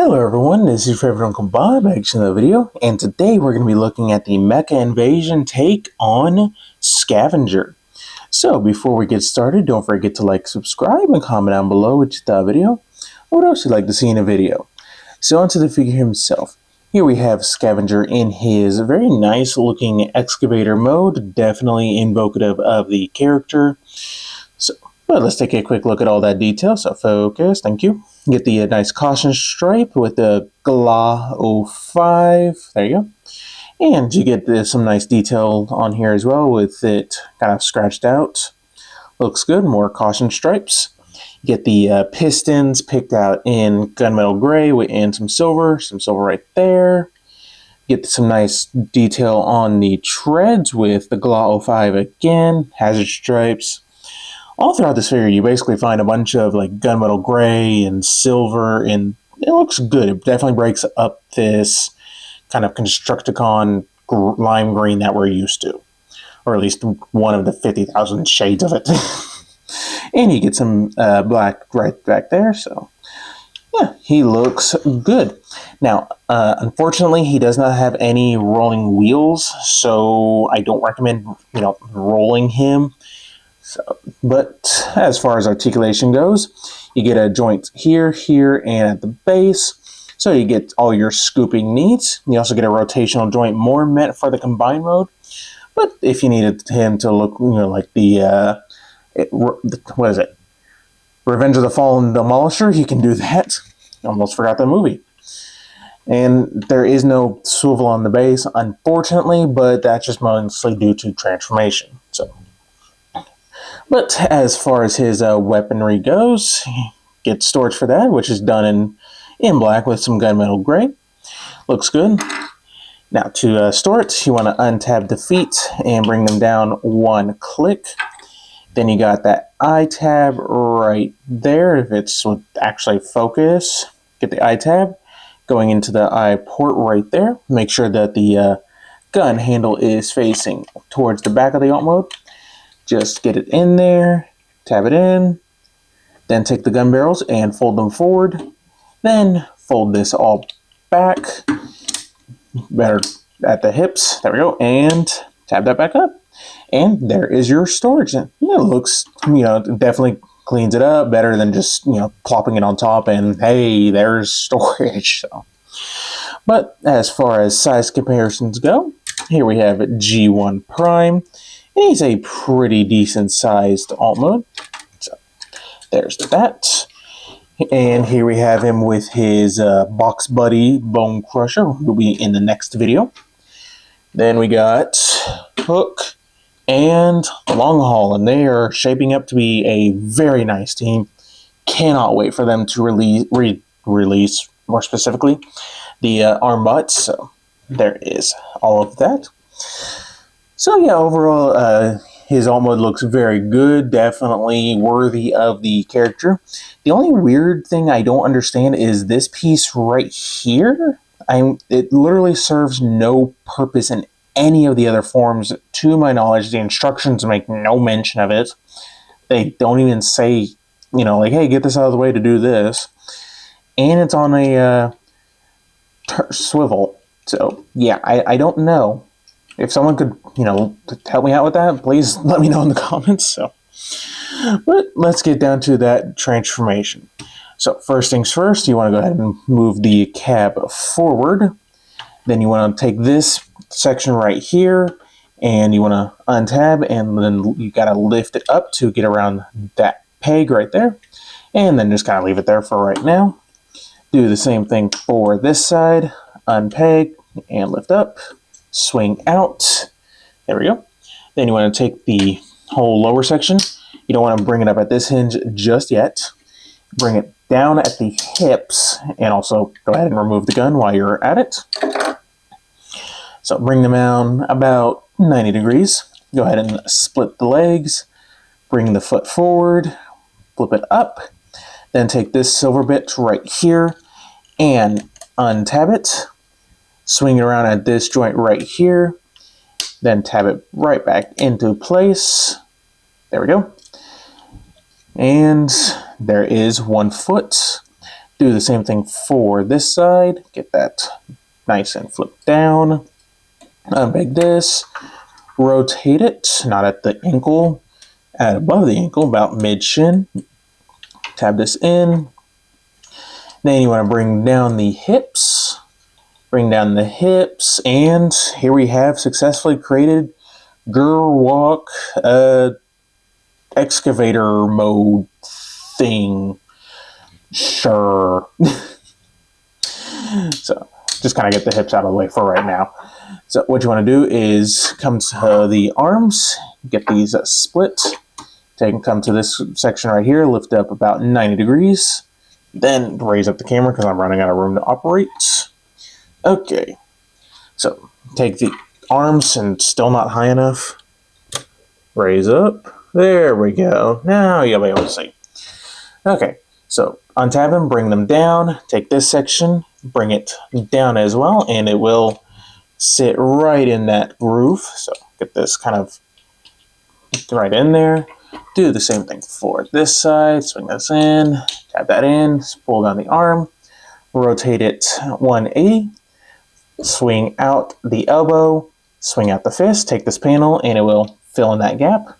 Hello everyone, this is your favorite Uncle Bob, back to another video, and today we're going to be looking at the Mecha Invasion take on Scavenger. So before we get started, don't forget to like, subscribe, and comment down below what you thought of the video, or what else you'd like to see in a video. So onto the figure himself. Here we have Scavenger in his very nice looking excavator mode, definitely invocative of the character. But let's take a quick look at all that detail. So focus, thank you. Get the nice caution stripe with the GLA 05. There you go. And you get some nice detail on here as well with it kind of scratched out. Looks good. More caution stripes. Get the pistons picked out in gunmetal gray and some silver right there. Get some nice detail on the treads with the GLA 05 again, hazard stripes. All throughout this figure, you basically find a bunch of like gunmetal gray and silver, and it looks good. It definitely breaks up this kind of Constructicon lime green that we're used to, or at least one of the 50,000 shades of it. And you get some black right back there, so yeah, he looks good. Now, unfortunately, he does not have any rolling wheels, so I don't recommend, rolling him. But as far as articulation goes, you get a joint here, here, and at the base. So you get all your scooping needs. You also get a rotational joint more meant for the combined mode. But if you needed him to look, like the, what is it? Revenge of the Fallen Demolisher, you can do that. Almost forgot that movie. And there is no swivel on the base, unfortunately, but that's just mostly due to transformation. But as far as his weaponry goes, get storage for that, which is done in black with some gunmetal gray. Looks good. Now to store it, you want to untab the feet and bring them down one click. Then you got that eye tab right there. If it's with actually focus, get the eye tab going into the eye port right there. Make sure that the gun handle is facing towards the back of the alt mode. Just get it in there, tab it in, then take the gun barrels and fold them forward, then fold this all back, better at the hips, there we go, and tab that back up. And there is your storage. It looks, definitely cleans it up better than just, plopping it on top and hey, there's storage. But as far as size comparisons go, here we have G1 Prime. He's a pretty decent sized alt mode. So there's that. And here we have him with his box buddy Bone Crusher, who will be in the next video. Then we got Hook and Long Haul, and they are shaping up to be a very nice team. Cannot wait for them to release more specifically the arm butts. So there is all of that. So yeah, overall, his alt mode looks very good, definitely worthy of the character. The only weird thing I don't understand is this piece right here. It literally serves no purpose in any of the other forms. To my knowledge, the instructions make no mention of it. They don't even say, like, hey, get this out of the way to do this. And it's on a swivel. So yeah, I don't know. If someone could, help me out with that, please let me know in the comments. But let's get down to that transformation. So first things first, you want to go ahead and move the cab forward. Then you want to take this section right here, and you want to untab, and then you got to lift it up to get around that peg right there. And then just kind of leave it there for right now. Do the same thing for this side. Unpeg and lift up. Swing out. There we go. Then you want to take the whole lower section. You don't want to bring it up at this hinge just yet. Bring it down at the hips, and also go ahead and remove the gun while you're at it. So bring them down about 90 degrees. Go ahead and split the legs. Bring the foot forward. Flip it up. Then take this silver bit right here and untab it. Swing it around at this joint right here, then tab it right back into place. There we go. And there is one foot. Do the same thing for this side. Get that nice and flipped down. Unbig this. Rotate it, not at the ankle, at above the ankle, about mid-shin. Tab this in. Then you want to bring down the hips. Bring down the hips, and here we have successfully created Gerwalk excavator mode thing. Sure. So just kind of get the hips out of the way for right now. So what you want to do is come to the arms, get these split, come to this section right here, lift up about 90 degrees, then raise up the camera because I'm running out of room to operate. Okay, so take the arms and still not high enough, raise up, there we go, now you'll be able to see. Okay, so untab them, bring them down, take this section, bring it down as well, and it will sit right in that groove. So get this kind of right in there. Do the same thing for this side. Swing this in, tap that in, pull down the arm, rotate it 180, swing out the elbow, swing out the fist, take this panel, and it will fill in that gap.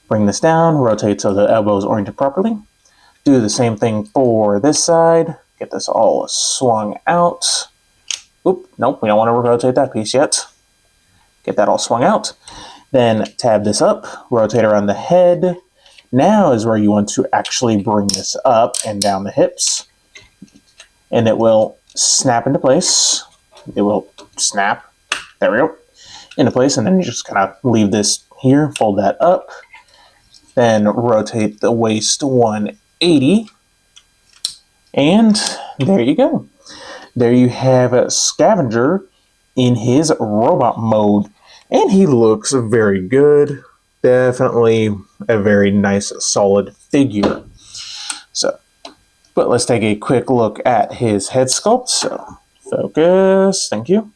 Bring this down, rotate so the elbow is oriented properly. Do the same thing for this side. Get this all swung out. Oop, nope, we don't want to rotate that piece yet. Get that all swung out. Then tab this up, rotate around the head. Now is where you want to actually bring this up and down the hips. And it will snap into place. It will snap, there we go, into place. And then you just kind of leave this here, fold that up. Then rotate the waist 180. And there you go. There you have a Scavenger in his robot mode. And he looks very good. Definitely a very nice, solid figure. So, but let's take a quick look at his head sculpt. So, focus, thank you.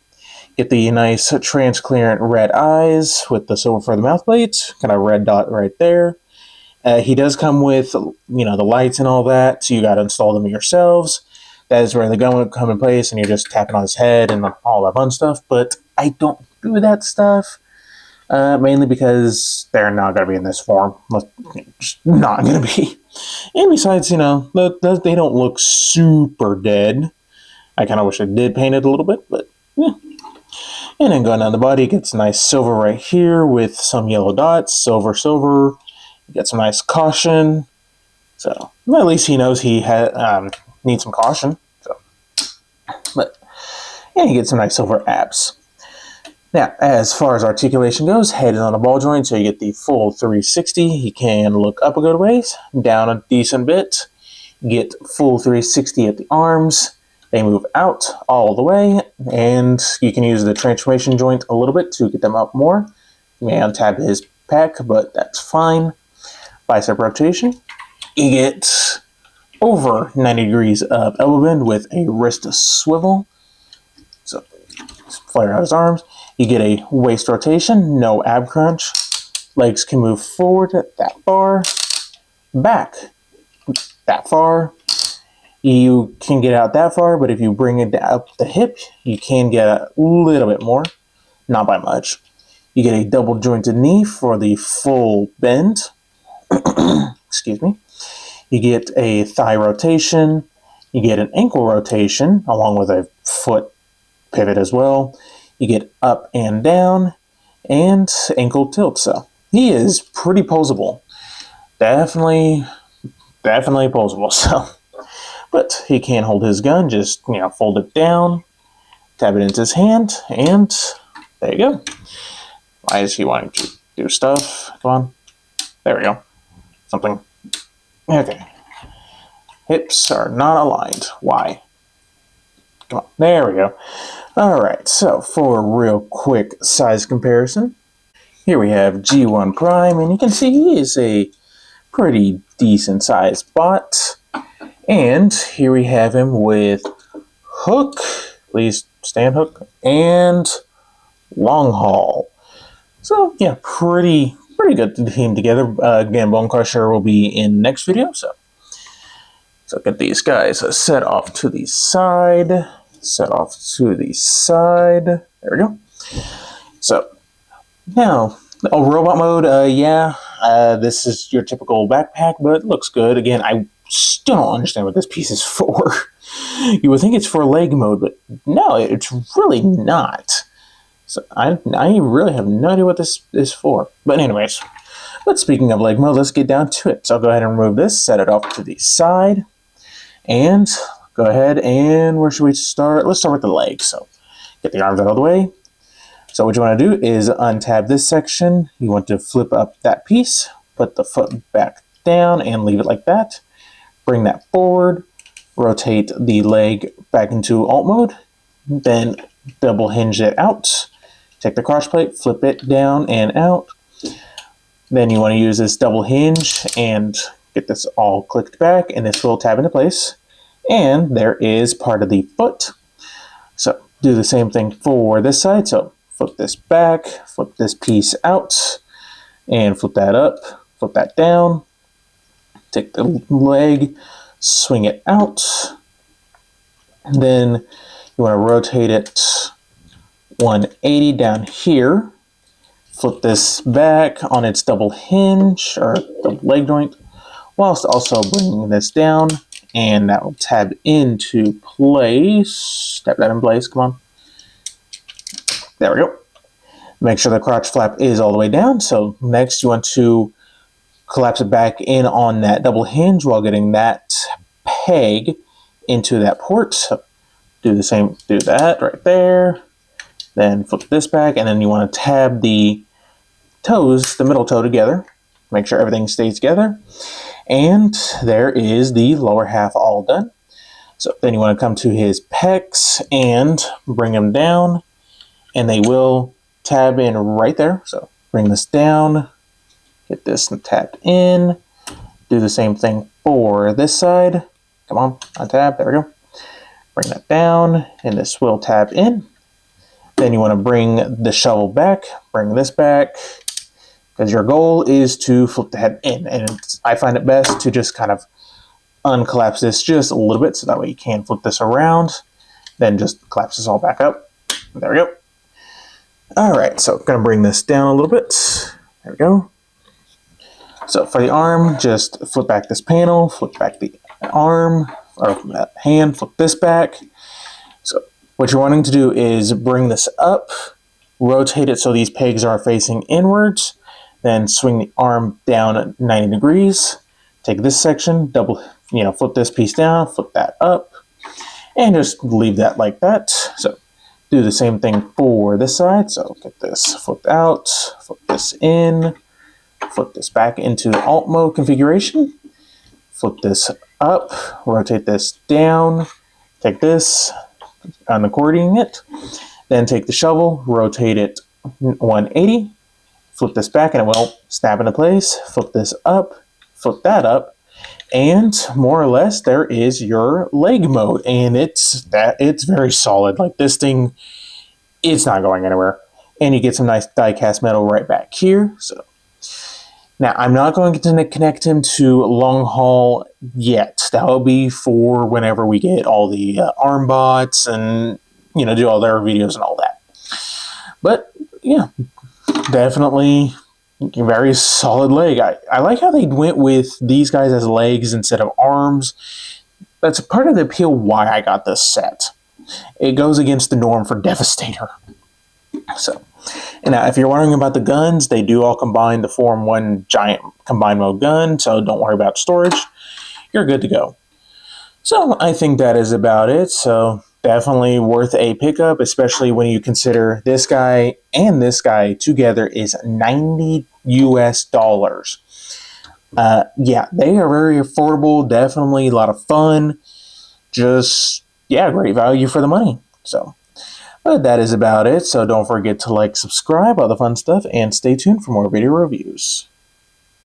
Get the nice transparent red eyes with the silver for the mouth plates. Kind of red dot right there. He does come with, the lights and all that, so you got to install them yourselves. That is where the gun would come in place, and you're just tapping on his head and all that fun stuff. But I don't do that stuff, mainly because they're not going to be in this form. Just not going to be. And besides, they don't look super dead. I kind of wish I did paint it a little bit, but yeah. And then going down the body, gets nice silver right here with some yellow dots, silver, silver. Get some nice caution. So at least he knows he needs some caution. So, but yeah, you get some nice silver abs. Now, as far as articulation goes, head is on a ball joint, so you get the full 360. He can look up a good ways, down a decent bit. Get full 360 at the arms. They move out all the way, and you can use the transformation joint a little bit to get them up more. You may untab his pec, but that's fine. Bicep rotation. You get over 90 degrees of elbow bend with a wrist swivel. So, flare out his arms. You get a waist rotation, no ab crunch. Legs can move forward that far, back that far. You can get out that far, but if you bring it up the hip, you can get a little bit more, not by much. You get a double jointed knee for the full bend. Excuse me. You get a thigh rotation. You get an ankle rotation along with a foot pivot as well. You get up and down and ankle tilt. So he is pretty posable. Definitely posable. So, but he can hold his gun. Just fold it down, tap it into his hand, and there you go. Why is he wanting to do stuff? Come on. There we go. Something. Okay. Hips are not aligned. Why? Come on. There we go. Alright, so for a real quick size comparison, here we have G1 Prime, and you can see he is a pretty decent sized bot. And here we have him with Hook, please stand Hook, and Long Haul. So yeah, pretty good team together. Again, Bone Crusher will be in next video. So So get these guys set off to the side. Set off to the side. There we go. So now, robot mode, yeah, this is your typical backpack, but it looks good. Again, I still don't understand what this piece is for. You would think it's for leg mode, but no, it's really not. So I really have no idea what this is for. But anyways, but speaking of leg mode, let's get down to it. So I'll go ahead and remove this, set it off to the side, and go ahead and where should we start? Let's start with the legs. So get the arms out of the way. So what you want to do is untab this section. You want to flip up that piece, put the foot back down and leave it like that. Bring that forward, rotate the leg back into alt mode, then double hinge it out. Take the crotch plate, flip it down and out. Then you want to use this double hinge and get this all clicked back, and this will tab into place. And there is part of the foot. So do the same thing for this side. So flip this back, flip this piece out, and flip that up, flip that down. Take the leg, swing it out. And then you want to rotate it 180 down here. Flip this back on its double hinge or double leg joint, whilst also bringing this down, and that will tab into place. Tap that in place, come on. There we go. Make sure the crotch flap is all the way down. So next you want to collapse it back in on that double hinge while getting that peg into that port. So do the same, do that right there. Then flip this back, and then you want to tab the toes, the middle toe together. Make sure everything stays together. And there is the lower half all done. So then you want to come to his pecs and bring them down, and they will tab in right there. So bring this down, get this tabbed in. Do the same thing for this side. Come on, untab, there we go. Bring that down, and this will tab in. Then you want to bring the shovel back, bring this back, because your goal is to flip the head in. And I find it best to just kind of uncollapse this just a little bit, so that way you can flip this around, then just collapse this all back up. There we go. All right, so I'm going to bring this down a little bit. There we go. So for the arm, just flip back this panel, flip back the arm, or hand, flip this back. So what you're wanting to do is bring this up, rotate it so these pegs are facing inwards, then swing the arm down 90 degrees. Take this section, flip this piece down, flip that up, and just leave that like that. So do the same thing for this side. So get this flipped out, flip this in, flip this back into the alt mode configuration, flip this up, rotate this down, take this, unaccordion it, then take the shovel, rotate it 180, flip this back and it will snap into place, flip this up, flip that up, and more or less there is your leg mode. And it's very solid. Like this thing, it's not going anywhere. And you get some nice die cast metal right back here. So now I'm not going to connect him to long haul yet. That will be for whenever we get all the arm bots and do all their videos and all that. But yeah, definitely a very solid leg. I like how they went with these guys as legs instead of arms. That's part of the appeal why I got this set. It goes against the norm for Devastator. So, and now if you're wondering about the guns, they do all combine to form one giant combined mode gun, so don't worry about storage. You're good to go. So I think that is about it. So definitely worth a pickup, especially when you consider this guy and this guy together is $90 US. Yeah, they are very affordable. Definitely a lot of fun. Just, yeah, great value for the money. So, but that is about it. So don't forget to like, subscribe, all the fun stuff, and stay tuned for more video reviews.